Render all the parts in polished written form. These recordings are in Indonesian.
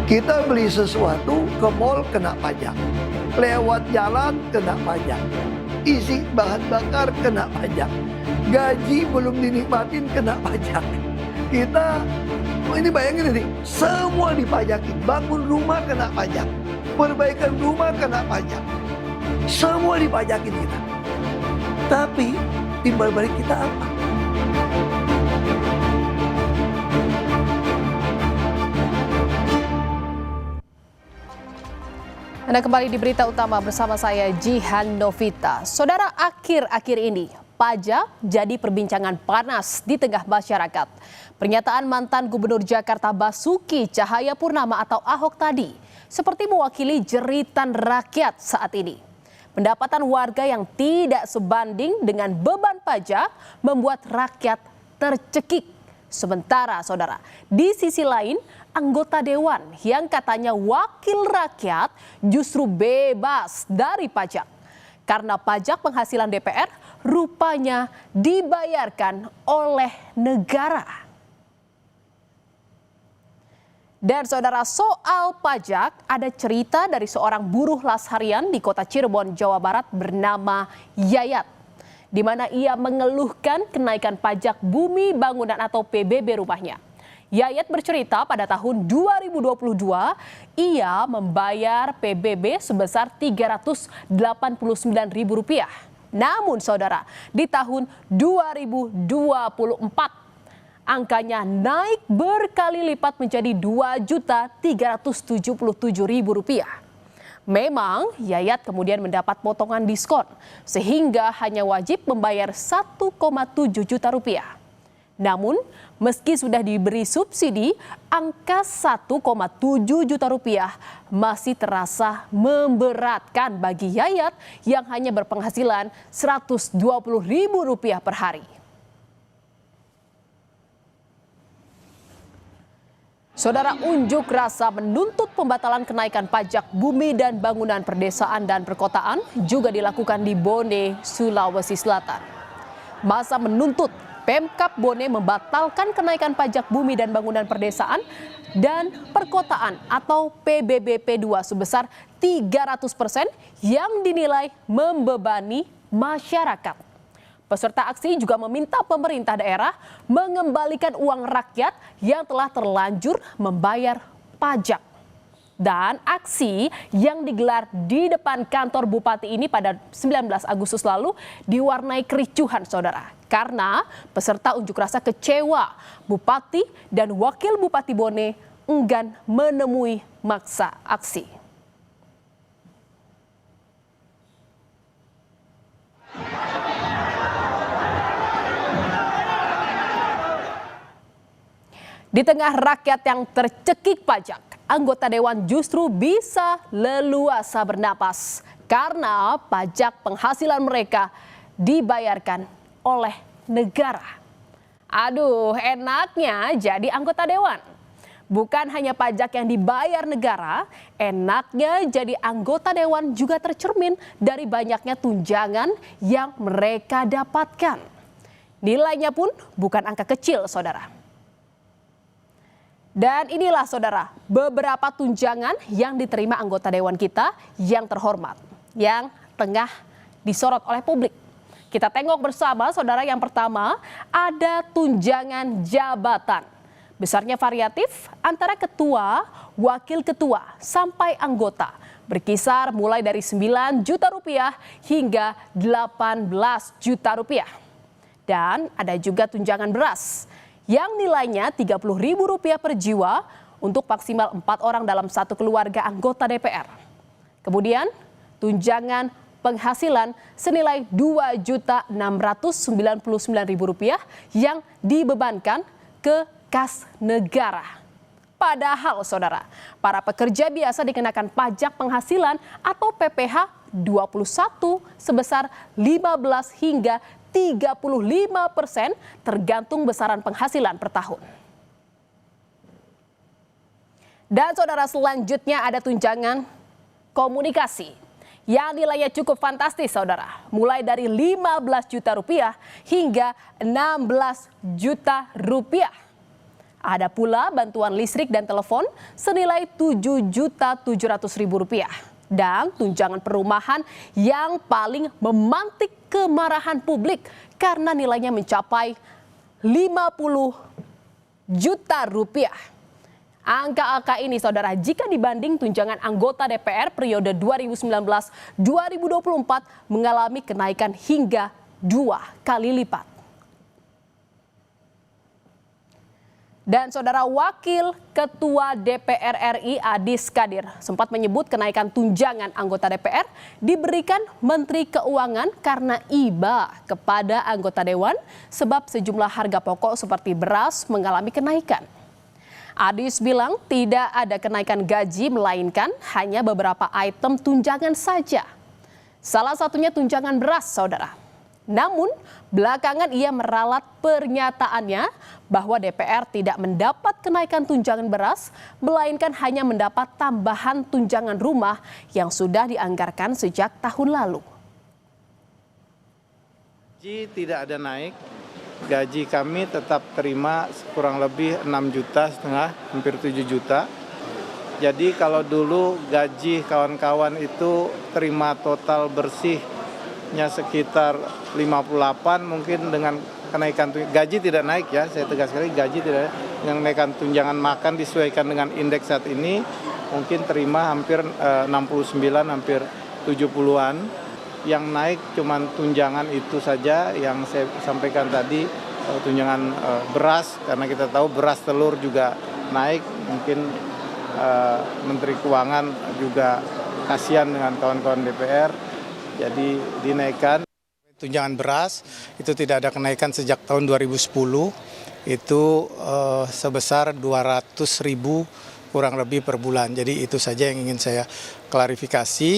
Kita beli sesuatu ke mall kena pajak, lewat jalan kena pajak, isi bahan bakar kena pajak, gaji belum dinikmatin kena pajak. Kita, ini bayangin ini, semua dipajakin. Bangun rumah kena pajak, perbaikan rumah kena pajak, semua dipajakin kita. Tapi timbal balik kita apa? Anda kembali di berita utama bersama saya Jihan Novita. Saudara, akhir-akhir ini pajak jadi perbincangan panas di tengah masyarakat. Pernyataan mantan Gubernur Jakarta Basuki Cahayapurnama atau Ahok tadi seperti mewakili jeritan rakyat saat ini. Pendapatan warga yang tidak sebanding dengan beban pajak membuat rakyat tercekik. Sementara saudara, di sisi lain anggota dewan yang katanya wakil rakyat justru bebas dari pajak. Karena pajak penghasilan DPR rupanya dibayarkan oleh negara. Dan saudara, soal pajak ada cerita dari seorang buruh las harian di kota Cirebon, Jawa Barat bernama Yayat, di mana ia mengeluhkan kenaikan pajak bumi bangunan atau PBB rumahnya. Yayat bercerita pada tahun 2022 ia membayar PBB sebesar Rp389.000. Namun saudara, di tahun 2024 angkanya naik berkali lipat menjadi Rp2.377.000. Memang Yayat kemudian mendapat potongan diskon sehingga hanya wajib membayar Rp1,7 juta. Namun meski sudah diberi subsidi, angka Rp1,7 juta masih terasa memberatkan bagi Yayat yang hanya berpenghasilan Rp120.000 per hari. Saudara, unjuk rasa menuntut pembatalan kenaikan pajak bumi dan bangunan perdesaan dan perkotaan juga dilakukan di Bone, Sulawesi Selatan. Massa menuntut Pemkab Bone membatalkan kenaikan pajak bumi dan bangunan perdesaan dan perkotaan atau PBB P2 sebesar 300% yang dinilai membebani masyarakat. Peserta aksi juga meminta pemerintah daerah mengembalikan uang rakyat yang telah terlanjur membayar pajak. Dan aksi yang digelar di depan kantor bupati ini pada 19 Agustus lalu diwarnai kericuhan saudara. Karena peserta unjuk rasa kecewa bupati dan wakil bupati Bone enggan menemui massa aksi. Di tengah rakyat yang tercekik pajak, anggota dewan justru bisa leluasa bernapas karena pajak penghasilan mereka dibayarkan oleh negara. Aduh, enaknya jadi anggota dewan. Bukan hanya pajak yang dibayar negara, enaknya jadi anggota dewan juga tercermin dari banyaknya tunjangan yang mereka dapatkan. Nilainya pun bukan angka kecil, saudara. Dan inilah saudara, beberapa tunjangan yang diterima anggota dewan kita yang terhormat, yang tengah disorot oleh publik. Kita tengok bersama saudara, yang pertama ada tunjangan jabatan. Besarnya variatif antara ketua, wakil ketua, sampai anggota. Berkisar mulai dari Rp9 juta hingga Rp18 juta. Dan ada juga tunjangan beras yang nilainya Rp30.000 per jiwa untuk maksimal 4 orang dalam satu keluarga anggota DPR. Kemudian tunjangan penghasilan senilai Rp2.699.000 yang dibebankan ke kas negara. Padahal saudara, para pekerja biasa dikenakan pajak penghasilan atau PPh 21 sebesar 15 hingga 35% tergantung besaran penghasilan per tahun. Dan saudara, selanjutnya ada tunjangan komunikasi yang nilainya cukup fantastis saudara. Mulai dari Rp15 juta hingga Rp16 juta. Ada pula bantuan listrik dan telepon senilai Rp7.700.000 dan tunjangan perumahan yang paling memantik kemarahan publik karena nilainya mencapai Rp50 juta. Angka-angka ini, saudara, jika dibanding tunjangan anggota DPR periode 2019-2024 mengalami kenaikan hingga 2 kali lipat. Dan saudara, Wakil Ketua DPR RI Adis Kadir sempat menyebut kenaikan tunjangan anggota DPR diberikan Menteri Keuangan karena iba kepada anggota Dewan sebab sejumlah harga pokok seperti beras mengalami kenaikan. Adis bilang tidak ada kenaikan gaji melainkan hanya beberapa item tunjangan saja. Salah satunya tunjangan beras, saudara. Namun, belakangan ia meralat pernyataannya bahwa DPR tidak mendapat kenaikan tunjangan beras, melainkan hanya mendapat tambahan tunjangan rumah yang sudah dianggarkan sejak tahun lalu. Gaji tidak ada naik, gaji kami tetap terima kurang lebih 6,5 juta, hampir 7 juta. Jadi kalau dulu gaji kawan-kawan itu terima total bersih sekitar 58, mungkin dengan kenaikan gaji tidak naik ya, saya tegas sekali gaji tidak naik, dengan kenaikan tunjangan makan disesuaikan dengan indeks saat ini mungkin terima hampir 69, hampir 70-an. Yang naik cuman tunjangan itu saja yang saya sampaikan tadi, tunjangan beras, karena kita tahu beras telur juga naik, mungkin Menteri Keuangan juga kasihan dengan kawan-kawan DPR. Jadi dinaikkan. Tunjangan beras itu tidak ada kenaikan sejak tahun 2010, itu sebesar 200.000 kurang lebih per bulan. Jadi itu saja yang ingin saya klarifikasi.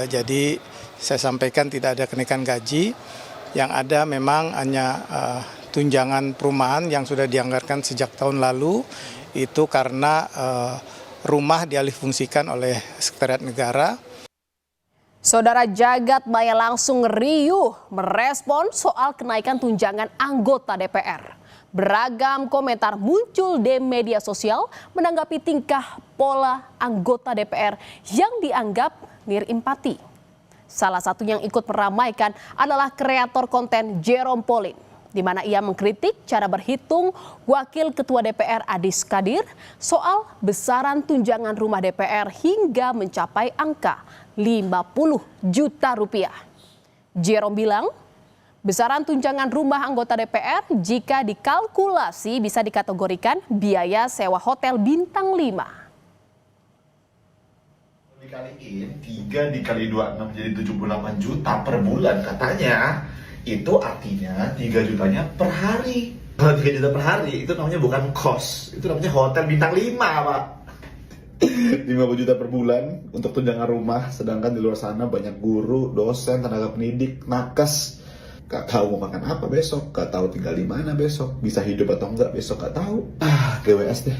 Jadi saya sampaikan tidak ada kenaikan gaji, yang ada memang hanya tunjangan perumahan yang sudah dianggarkan sejak tahun lalu, itu karena rumah dialihfungsikan oleh Sekretariat Negara. Saudara, jagat maya langsung riuh merespon soal kenaikan tunjangan anggota DPR. Beragam komentar muncul di media sosial menanggapi tingkah pola anggota DPR yang dianggap nirempati. Salah satu yang ikut meramaikan adalah kreator konten Jerome Pauline, di mana ia mengkritik cara berhitung Wakil Ketua DPR Adis Kadir soal besaran tunjangan rumah DPR hingga mencapai angka Rp50 juta. Jerome bilang, besaran tunjangan rumah anggota DPR jika dikalkulasi bisa dikategorikan biaya sewa hotel bintang 5. Dikaliin 3 dikali 26 jadi 78 juta per bulan katanya. Itu artinya 3 jutanya per hari. Kalau 3 juta per hari itu namanya bukan kos, itu namanya hotel bintang 5, Pak. 50 juta per bulan untuk tunjangan rumah, sedangkan di luar sana banyak guru, dosen, tenaga pendidik, nakes. Gak tahu mau makan apa besok, gak tahu tinggal di mana besok, bisa hidup atau enggak besok gak tahu. GWS deh.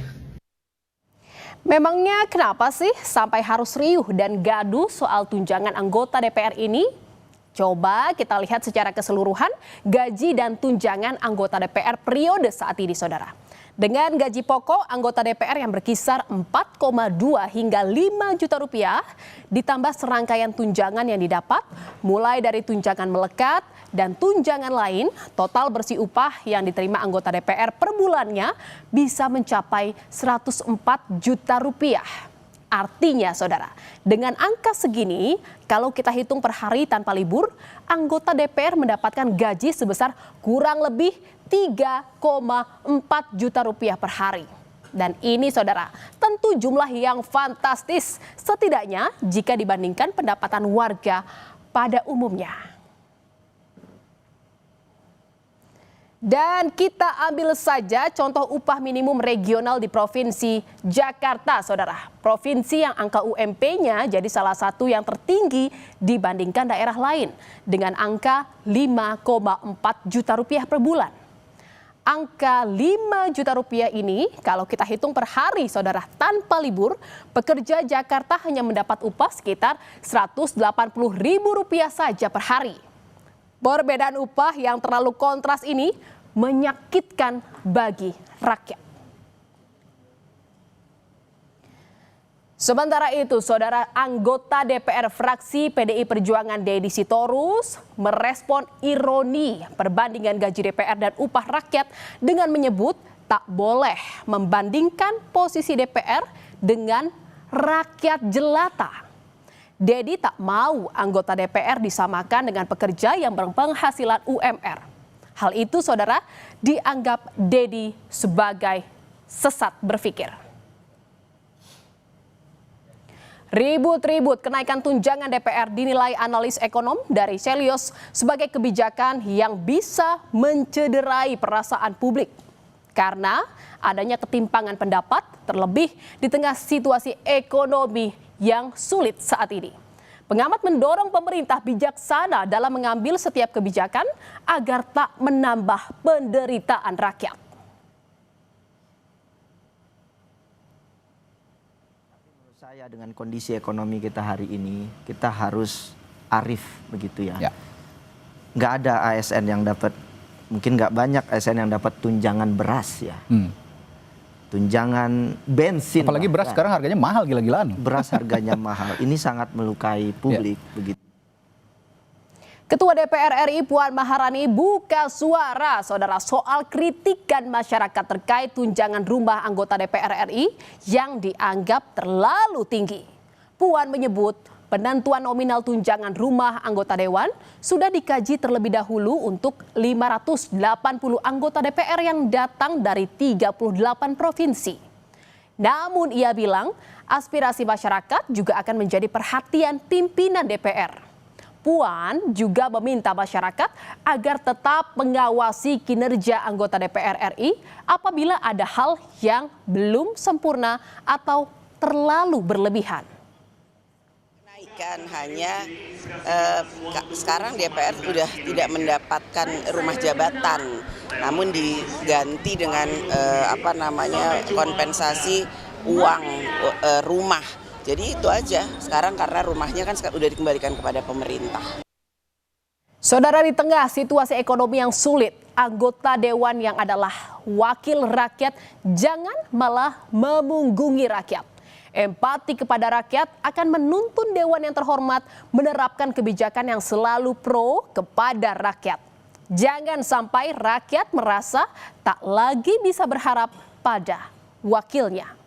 Memangnya kenapa sih sampai harus riuh dan gaduh soal tunjangan anggota DPR ini? Coba kita lihat secara keseluruhan gaji dan tunjangan anggota DPR periode saat ini, saudara. Dengan gaji pokok anggota DPR yang berkisar 4,2 hingga 5 juta rupiah, ditambah serangkaian tunjangan yang didapat, mulai dari tunjangan melekat dan tunjangan lain, total bersih upah yang diterima anggota DPR per bulannya bisa mencapai 104 juta rupiah. Artinya, saudara, dengan angka segini, kalau kita hitung per hari tanpa libur, anggota DPR mendapatkan gaji sebesar kurang lebih 3,4 juta rupiah per hari. Dan ini, saudara, tentu jumlah yang fantastis, setidaknya jika dibandingkan pendapatan warga pada umumnya. Dan kita ambil saja contoh upah minimum regional di Provinsi Jakarta, saudara. Provinsi yang angka UMP-nya jadi salah satu yang tertinggi dibandingkan daerah lain dengan angka 5,4 juta rupiah per bulan. Angka 5 juta rupiah ini kalau kita hitung per hari, saudara, tanpa libur, pekerja Jakarta hanya mendapat upah sekitar Rp180.000 saja per hari. Perbedaan upah yang terlalu kontras ini menyakitkan bagi rakyat. Sementara itu, saudara anggota DPR fraksi PDI Perjuangan Deddy Sitorus merespon ironi perbandingan gaji DPR dan upah rakyat dengan menyebut tak boleh membandingkan posisi DPR dengan rakyat jelata. Deddy tak mau anggota DPR disamakan dengan pekerja yang berpenghasilan UMR. Hal itu, saudara, dianggap Deddy sebagai sesat berpikir. Ribut-ribut kenaikan tunjangan DPR dinilai analis ekonom dari Celios sebagai kebijakan yang bisa mencederai perasaan publik. Karena adanya ketimpangan pendapat terlebih di tengah situasi ekonomi yang sulit saat ini. Pengamat mendorong pemerintah bijaksana dalam mengambil setiap kebijakan agar tak menambah penderitaan rakyat. Saya dengan kondisi ekonomi kita hari ini, kita harus arif begitu ya. Nggak ada ASN yang dapat, mungkin nggak banyak ASN yang dapat tunjangan beras ya. Tunjangan bensin. Apalagi beras sekarang harganya mahal gila-gilaan. Beras harganya mahal. Ini sangat melukai publik begitu. Ketua DPR RI Puan Maharani buka suara, saudara, soal kritikan masyarakat terkait tunjangan rumah anggota DPR RI yang dianggap terlalu tinggi. Puan menyebut penentuan nominal tunjangan rumah anggota dewan sudah dikaji terlebih dahulu untuk 580 anggota DPR yang datang dari 38 provinsi. Namun ia bilang aspirasi masyarakat juga akan menjadi perhatian pimpinan DPR. Puan juga meminta masyarakat agar tetap mengawasi kinerja anggota DPR RI apabila ada hal yang belum sempurna atau terlalu berlebihan. Kenaikan hanya sekarang DPR sudah tidak mendapatkan rumah jabatan, namun diganti dengan kompensasi uang rumah. Jadi itu aja sekarang karena rumahnya kan udah dikembalikan kepada pemerintah. Saudara, di tengah situasi ekonomi yang sulit, anggota dewan yang adalah wakil rakyat jangan malah memunggungi rakyat. Empati kepada rakyat akan menuntun dewan yang terhormat menerapkan kebijakan yang selalu pro kepada rakyat. Jangan sampai rakyat merasa tak lagi bisa berharap pada wakilnya.